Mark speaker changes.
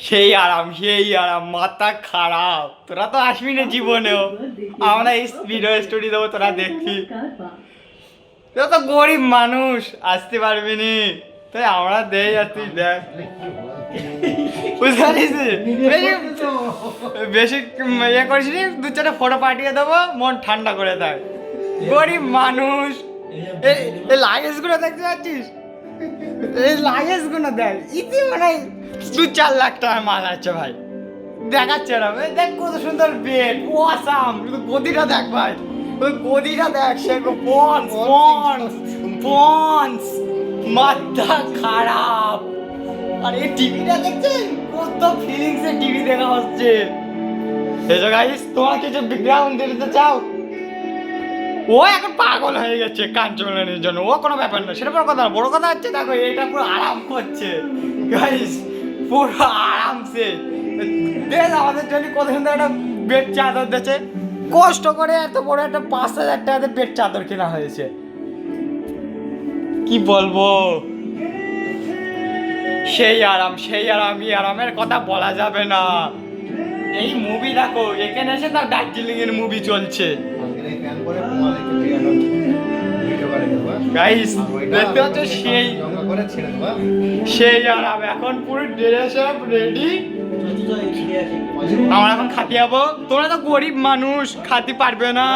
Speaker 1: সেই আরাম মাথা খারাপ। তোরা তো আসবি না জীবনেও, আমরা এই ভিডিও স্টোরি দেবো, তোরা দেখবি। তোরা তো গরিব মানুষ, আসতে পারবি নি, তাই আমরা দেই আর তুই দেখ। বুঝতে পারিস? বেশি ইয়ে করিস নি, 2-4টা ফটো পাঠিয়ে দেবো, মন ঠান্ডা করে থাক। গরিব মানুষ। এই লাগেজ গুলো দেখতে পাচ্ছিস? এই লাগেজ গুলো দেখ, ইতি মানে 2-4 লাখ টাকার মাল আছে ভাই। দেখাচ্ছে না, দেখ কত সুন্দর বেড, ওয়াসাম। গদিটা দেখ ভাই, ওই গদিটা দেখ, সে পন্স পন্স পন্স, মাথা খারাপ। আর এই টিভিটা দেখছেন, কত ফিলিংস এ টিভি দেখা হচ্ছে। এসো গাইস, তোমরা কিছু ব্যাকগ্রাউন্ড দিতে চাও? ও এখন পাগল হয়ে গেছে কাঞ্চনের জন্য, ও কোনো ব্যাপার না, সেটা বড় কথা না। বড় কথা হচ্ছে দেখো, এটা পুরো আরাম করছে গাইস, পুরো আরামসে। দেখ আমাদের জন্য কত সুন্দর একটা বেড চাদর দিয়েছে, কষ্ট করে এত বড় একটা 5,000 টাকাতে বেড চাদর কেনা হয়েছে। কি বলবো, সেই আরাম, সেই আরাম। এই আরামের কথা বলা যাবে না। এই মুভি দেখো, এখানে এসে তার দার্জিলিং এর মুভি চলছে গাইস, দেখতে পাচ্ছ? সেই আরাম। এখন পুরো ড্রেস আপ রেডি, আমরা এখন খাতে যাবো। তোমরা তো গরিব মানুষ, খাতে পারবে না।